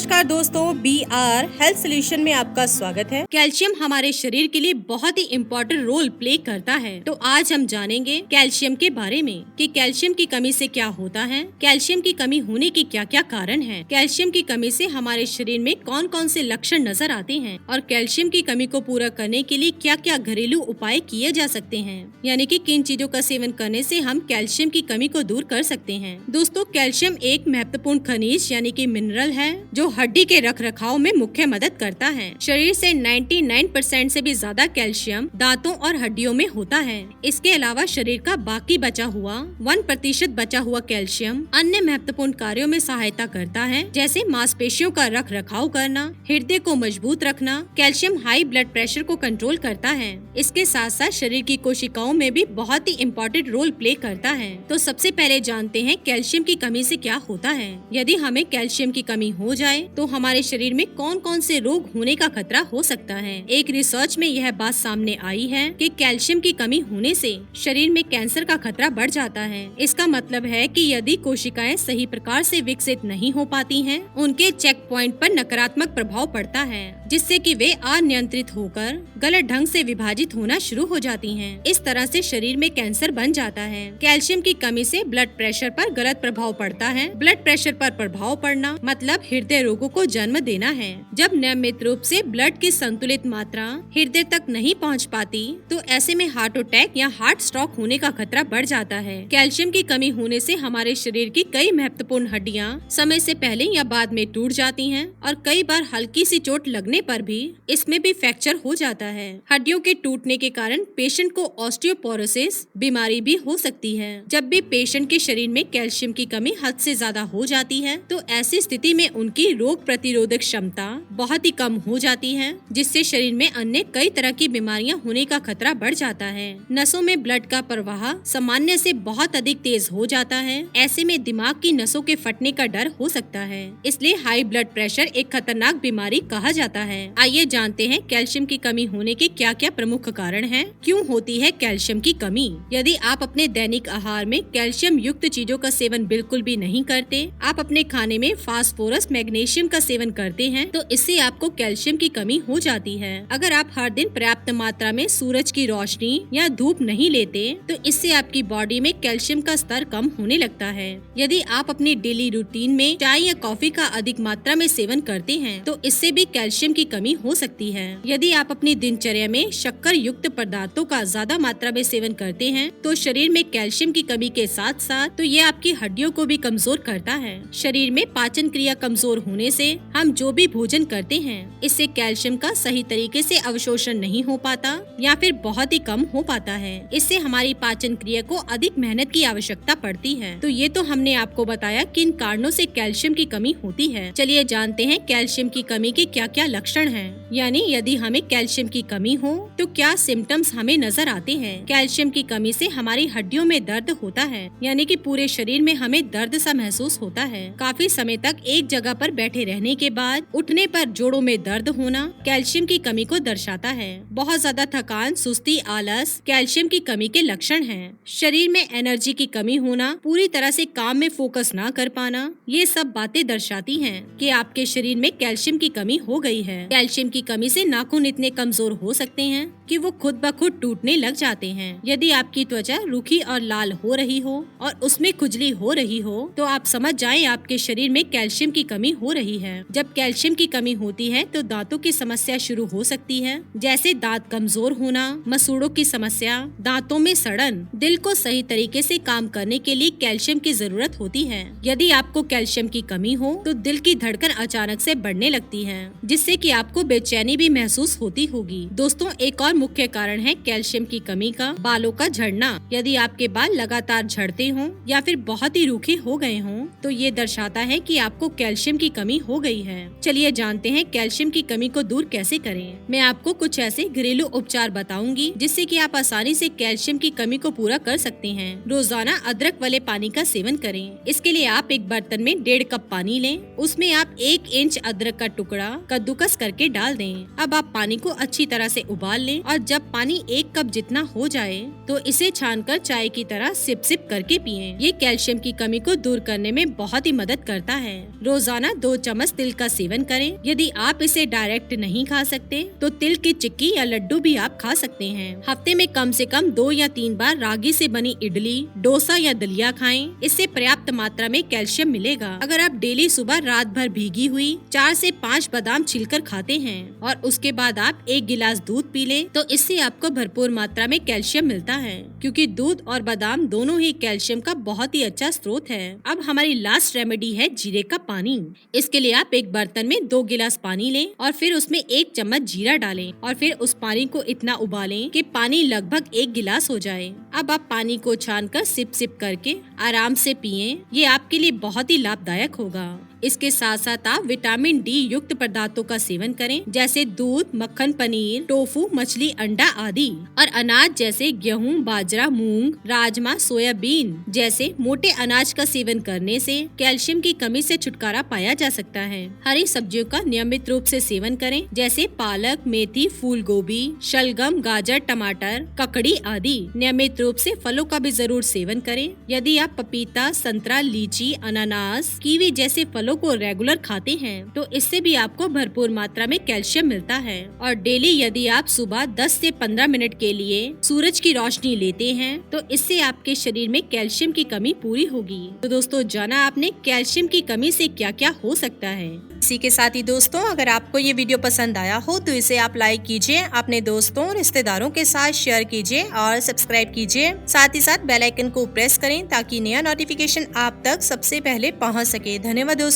नमस्कार दोस्तों, BR health solution में आपका स्वागत है। कैल्शियम हमारे शरीर के लिए बहुत ही इम्पोर्टेंट रोल प्ले करता है। तो आज हम जानेंगे कैल्शियम के बारे में कि कैल्शियम की कमी से क्या होता है, कैल्शियम की कमी होने की क्या क्या कारण है, कैल्शियम की कमी से हमारे शरीर में कौन कौन से लक्षण नजर आते हैं और कैल्शियम की कमी को पूरा करने के लिए क्या क्या घरेलू उपाय किए जा सकते हैं, यानी कि किन चीजों का सेवन करने से हम कैल्शियम की कमी को दूर कर सकते हैं। दोस्तों, कैल्शियम एक महत्वपूर्ण खनिज यानी कि मिनरल है जो हड्डी के रखरखाव में मुख्य मदद करता है। शरीर से 99% से भी ज्यादा कैल्शियम दांतों और हड्डियों में होता है। इसके अलावा शरीर का बाकी बचा हुआ 1% बचा हुआ कैल्शियम अन्य महत्वपूर्ण कार्यों में सहायता करता है, जैसे मांसपेशियों का रखरखाव करना, हृदय को मजबूत रखना। कैल्शियम हाई ब्लड प्रेशर को कंट्रोल करता है। इसके साथ साथ शरीर की कोशिकाओं में भी बहुत ही इम्पोर्टेंट रोल प्ले करता है। तो सबसे पहले जानते हैं कैल्शियम की कमी से क्या होता है। यदि हमें कैल्शियम की कमी हो जाए तो हमारे शरीर में कौन कौन से रोग होने का खतरा हो सकता है। एक रिसर्च में यह बात सामने आई है कि कैल्शियम की कमी होने से शरीर में कैंसर का खतरा बढ़ जाता है। इसका मतलब है कि यदि कोशिकाएं सही प्रकार से विकसित नहीं हो पाती हैं, उनके चेक पॉइंट पर नकारात्मक प्रभाव पड़ता है, जिससे कि वे अनियंत्रित होकर गलत ढंग से विभाजित होना शुरू हो जाती हैं। इस तरह से शरीर में कैंसर बन जाता है। कैल्शियम की कमी से ब्लड प्रेशर पर गलत प्रभाव पड़ता है। ब्लड प्रेशर पर प्रभाव पड़ना मतलब हृदय रोगों को जन्म देना है। जब नियमित रूप से ब्लड की संतुलित मात्रा हृदय तक नहीं पहुंच पाती, तो ऐसे में हार्ट अटैक या हार्ट स्ट्रोक होने का खतरा बढ़ जाता है। कैल्शियम की कमी होने से हमारे शरीर की कई महत्वपूर्ण हड्डियां समय से पहले या बाद में टूट जाती हैं और कई बार हल्की सी चोट लगने पर भी इसमें भी फ्रैक्चर हो जाता है। हड्डियों के टूटने के कारण पेशेंट को ऑस्टियोपोरोसिस बीमारी भी हो सकती है। जब भी पेशेंट के शरीर में कैल्शियम की कमी हद से ज्यादा हो जाती है, तो ऐसी स्थिति में उनकी रोग प्रतिरोधक क्षमता बहुत ही कम हो जाती है, जिससे शरीर में अन्य कई तरह की बीमारियां होने का खतरा बढ़ जाता है। नसों में ब्लड का प्रवाह सामान्य से बहुत अधिक तेज हो जाता है। ऐसे में दिमाग की नसों के फटने का डर हो सकता है। इसलिए हाई ब्लड प्रेशर एक खतरनाक बीमारी कहा जाता है। आइए जानते हैं कैल्शियम की कमी होने के क्या क्या प्रमुख कारण हैं। क्यों होती है कैल्शियम की कमी। यदि आप अपने दैनिक आहार में कैल्शियम युक्त चीजों का सेवन बिल्कुल भी नहीं करते, आप अपने खाने में फास्फोरस मैग्नीशियम का सेवन करते हैं, तो इससे आपको कैल्शियम की कमी हो जाती है। अगर आप हर दिन पर्याप्त मात्रा में सूरज की रोशनी या धूप नहीं लेते, तो इससे आपकी बॉडी में कैल्शियम का स्तर कम होने लगता है। यदि आप अपनी डेली रूटीन में चाय या कॉफी का अधिक मात्रा में सेवन करते हैं, तो इससे भी कैल्शियम की कमी हो सकती है। यदि आप अपनी दिनचर्या में शक्कर युक्त पदार्थों का ज्यादा मात्रा में सेवन करते हैं, तो शरीर में कैल्शियम की कमी के साथ साथ तो ये आपकी हड्डियों को भी कमजोर करता है। शरीर में पाचन क्रिया कमजोर होने से हम जो भी भोजन करते हैं, इससे कैल्शियम का सही तरीके से अवशोषण नहीं हो पाता या फिर बहुत ही कम हो पाता है। इससे हमारी पाचन क्रिया को अधिक मेहनत की आवश्यकता पड़ती है। तो ये तो हमने आपको बताया किन कारणों से कैल्शियम की कमी होती है। चलिए जानते हैं कैल्शियम की कमी के क्या क्या लक्षण हैं। यानी यदि हमें कैल्शियम की कमी हो तो क्या सिम्टम्स हमें नजर आते हैं। कैल्शियम की कमी से हमारी हड्डियों में दर्द होता है, यानी कि पूरे शरीर में हमें दर्द सा महसूस होता है। काफी समय तक एक जगह पर बैठे रहने के बाद उठने पर जोड़ों में दर्द होना कैल्शियम की कमी को दर्शाता है। बहुत ज्यादा थकान, सुस्ती, आलस कैल्शियम की कमी के लक्षण हैं। शरीर में एनर्जी की कमी होना, पूरी तरह से काम में फोकस ना कर पाना, ये सब बातें दर्शाती हैं कि आपके शरीर में कैल्शियम की कमी हो गई है। कैल्शियम की कमी से नाखून इतने कमजोर हो सकते हैं कि वो खुद ब खुद टूटने लग जाते हैं। यदि आपकी त्वचा रूखी और लाल हो रही हो और उसमें खुजली हो रही हो, तो आप समझ जाएं आपके शरीर में कैल्शियम की कमी हो रही है। जब कैल्शियम की कमी होती है तो दांतों की समस्या शुरू हो सकती है, जैसे दांत कमजोर होना, मसूड़ों की समस्या, दांतों में सड़न। दिल को सही तरीके से काम करने के लिए कैल्शियम की जरूरत होती है। यदि आपको कैल्शियम की कमी हो तो दिल की धड़कन अचानक से बढ़ने लगती है, जिससे कि आपको बेचैनी भी महसूस होती होगी। दोस्तों, एक और मुख्य कारण है कैल्शियम की कमी का बालों का झड़ना। यदि आपके बाल लगातार झड़ते हों या फिर बहुत ही रूखे हो गए हों, तो ये दर्शाता है कि आपको कैल्शियम की कमी हो गई है। चलिए जानते हैं कैल्शियम की कमी को दूर कैसे करें। मैं आपको कुछ ऐसे घरेलू उपचार बताऊंगी जिससे कि आप आसानी से कैल्शियम की कमी को पूरा कर सकते हैं। रोजाना अदरक वाले पानी का सेवन करें। इसके लिए आप एक बर्तन में 1.5 कप पानी लें। उसमें आप 1 इंच अदरक का टुकड़ा कद्दूकस मिक्स करके डाल दें। अब आप पानी को अच्छी तरह से उबाल लें और जब पानी 1 कप जितना हो जाए तो इसे छानकर चाय की तरह सिप सिप करके पिएं। ये कैल्शियम की कमी को दूर करने में बहुत ही मदद करता है। रोजाना 2 चम्मच तिल का सेवन करें। यदि आप इसे डायरेक्ट नहीं खा सकते तो तिल की चिक्की या लड्डू भी आप खा सकते हैं। हफ्ते में कम से कम 2 या 3 बार रागी से बनी इडली, डोसा या दलिया खाएं। इससे पर्याप्त मात्रा में कैल्शियम मिलेगा। अगर आप डेली सुबह रात भर भीगी हुई 4 से 5 बादाम छिलकर खाते हैं और उसके बाद आप 1 गिलास दूध पी लें तो इससे आपको भरपूर मात्रा में कैल्शियम मिलता है, क्योंकि दूध और बादाम दोनों ही कैल्शियम का बहुत ही अच्छा स्रोत है। अब हमारी लास्ट रेमेडी है जीरे का पानी। इसके लिए आप एक बर्तन में 2 गिलास पानी लें और फिर उसमें 1 चम्मच जीरा डालें और फिर उस पानी को इतना उबालें कि पानी लगभग 1 गिलास हो जाए। अब आप पानी को छानकर सिप सिप करके आराम से पिएं। ये आपके लिए बहुत ही लाभदायक होगा। इसके साथ साथ आप विटामिन डी युक्त पदार्थों का सेवन करें, जैसे दूध, मक्खन, पनीर, टोफू, मछली, अंडा आदि, और अनाज जैसे गेहूं, बाजरा, मूंग, राजमा, सोयाबीन जैसे मोटे अनाज का सेवन करने से कैल्शियम की कमी से छुटकारा पाया जा सकता है। हरी सब्जियों का नियमित रूप से सेवन करें, जैसे पालक, मेथी, फूल गोभी, शलगम, गाजर, टमाटर, ककड़ी आदि। नियमित रूप से फलों का भी जरूर सेवन करें। यदि आप पपीता, संतरा, लीची, अनानास, कीवी जैसे फलों को रेगुलर खाते हैं तो इससे भी आपको भरपूर मात्रा में कैल्शियम मिलता है। और डेली यदि आप सुबह 10 से 15 मिनट के लिए सूरज की रोशनी लेते हैं तो इससे आपके शरीर में कैल्शियम की कमी पूरी होगी। तो दोस्तों, जाना आपने कैल्शियम की कमी से क्या क्या हो सकता है। इसी के साथ ही दोस्तों, अगर आपको ये वीडियो पसंद आया हो तो इसे आप लाइक कीजिए, अपने दोस्तों और रिश्तेदारों के साथ शेयर कीजिए और सब्सक्राइब कीजिए। साथ ही साथ बेल आइकन को प्रेस करें ताकि नया नोटिफिकेशन आप तक सबसे पहले पहुंच सके। धन्यवाद दोस्तों।